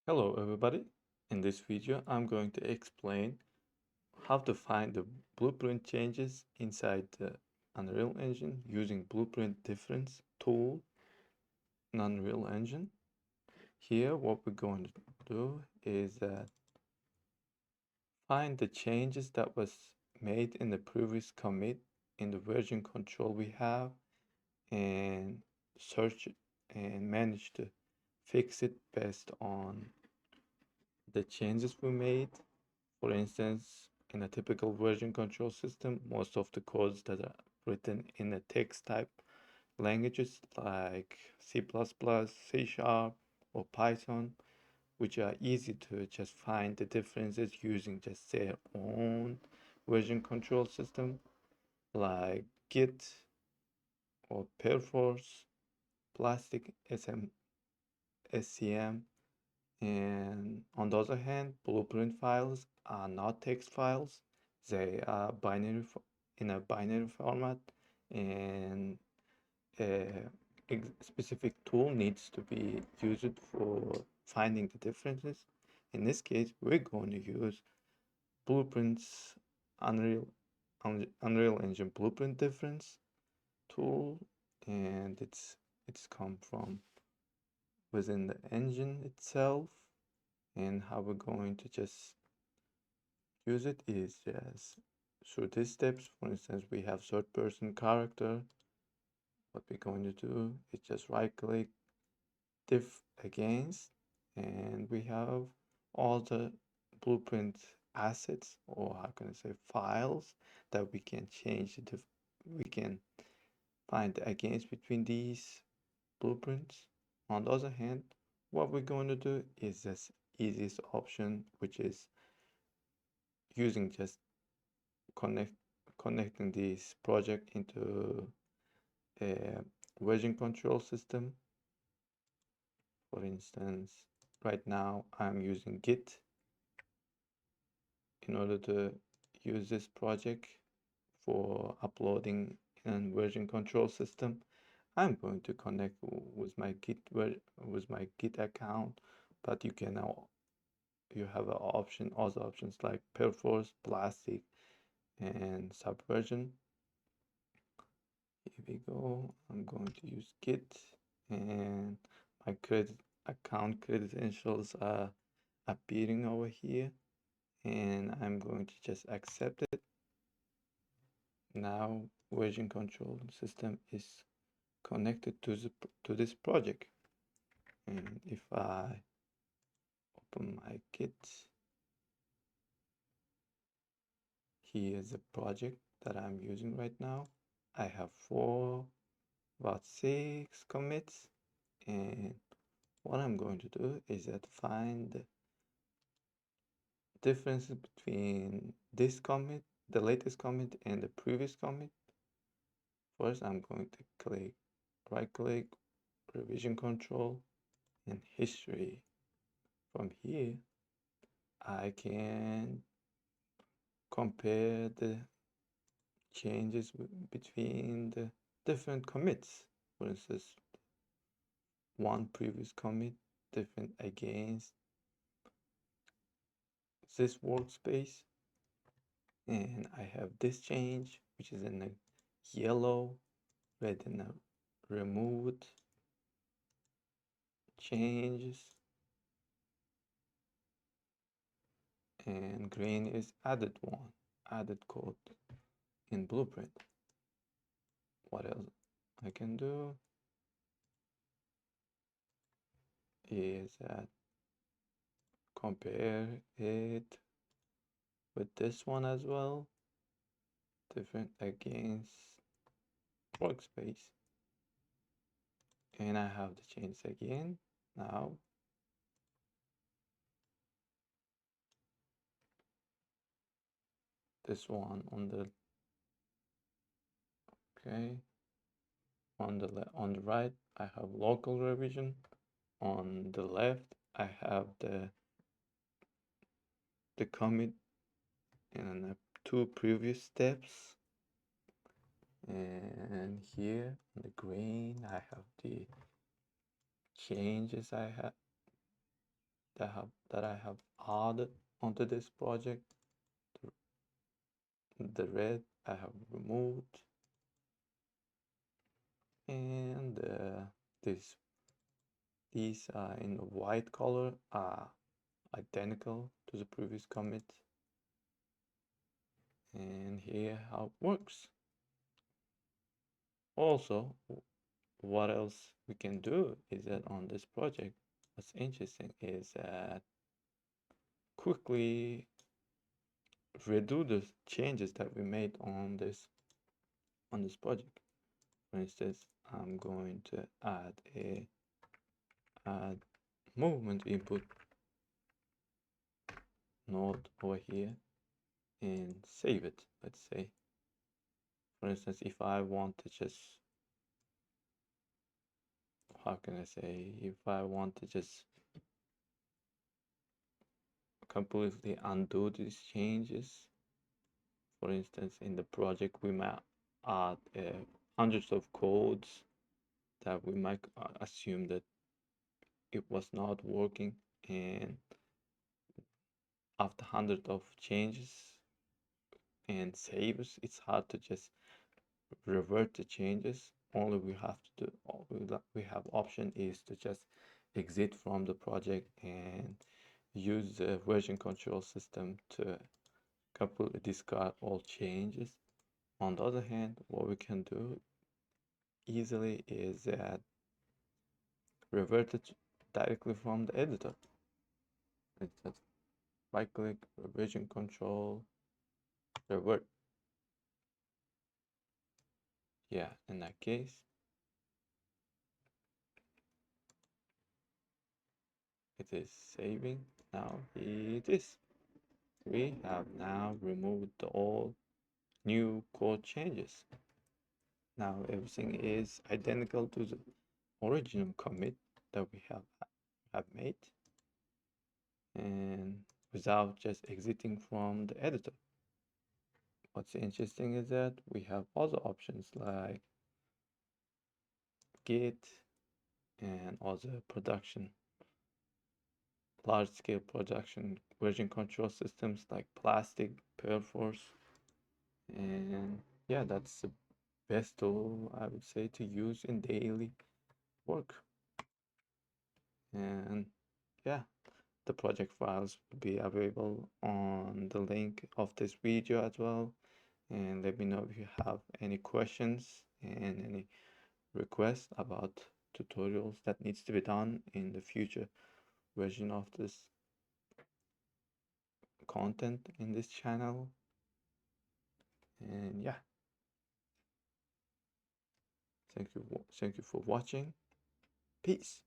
Hello everybody. In this video I'm going to explain how to find the blueprint changes inside the Unreal Engine using blueprint difference tool in Unreal Engine. Here what we're going to do is find the changes that was made in the previous commit in the version control we have and search it and manage to fix it based on the changes we made. For instance, in a typical version control system, most of the codes that are written in a text type languages like C++, C Sharp, or Python, which are easy to just find the differences using just their own version control system, like Git or Perforce, Plastic SCM. And on the other hand, blueprint files are not text files. They are in a binary format, and a specific tool needs to be used for finding the differences. In this case, we're going to use blueprints Unreal Unreal Engine blueprint difference tool, and it's come from within the engine itself. And how we're going to just use it is just through these steps. For instance, we have third person character. What we're going to do is just right click diff against, and we have all the blueprint assets, or how can I say files, that we can change we can find the against between these blueprints. On the other hand, what we're going to do is this easiest option, which is using just connecting this project into a version control system. For instance, right now I'm using Git in order to use this project for uploading in version control system. I'm going to connect with my Git account, but you can now you have an option, other options like Perforce, Plastic, and Subversion. Here we go. I'm going to use Git, and my credit account credentials are appearing over here, and I'm going to just accept it. Now version control system is connected to this project, and if I open my Git, here's a project that I'm using right now. I have about 6 commits, and what I'm going to do is that find the differences between this commit, the latest commit, and the previous commit. First, I'm going to right click, revision control, and history. From here, I can compare the changes between the different commits. For instance, one previous commit different against this workspace, and I have this change which is in a yellow, red in a removed changes, and green is added code in blueprint. What else I can do is compare it with this one as well, different against workspace, and I have the change again. Now this one on the okay, on the right I have local revision, on the left I have the commit in two previous steps, and here on the green I have the changes I have that I have added onto this project. The red I have removed, and this these in white color are identical to the previous commit. And here how it works. Also, what else we can do is that on this project, what's interesting is that quickly redo the changes that we made on this project. For instance, I'm going to add movement input node over here and save it. Let's say, for instance, if I want to just, how can I say, if I want to just completely undo these changes, for instance, in the project we might add hundreds of codes that we might assume that it was not working, and after hundreds of changes and saves, it's hard to just revert the changes. Only we have to do, all we have option is to just exit from the project and use the version control system to completely discard all changes. On the other hand, what we can do easily is that revert it directly from the editor. Let's just right click, version control, revert. Yeah, in that case, it is saving. Now it is. We have now removed all new code changes. Now everything is identical to the original commit that we have made, and without just exiting from the editor. What's interesting is that we have other options like Git and other production, large-scale production version control systems like Plastic, Perforce, and yeah, that's the best tool I would say to use in daily work. And yeah, the project files will be available on the link of this video as well. And let me know if you have any questions and any requests about tutorials that needs to be done in the future version of this content in this channel. And yeah, thank you for watching. Peace.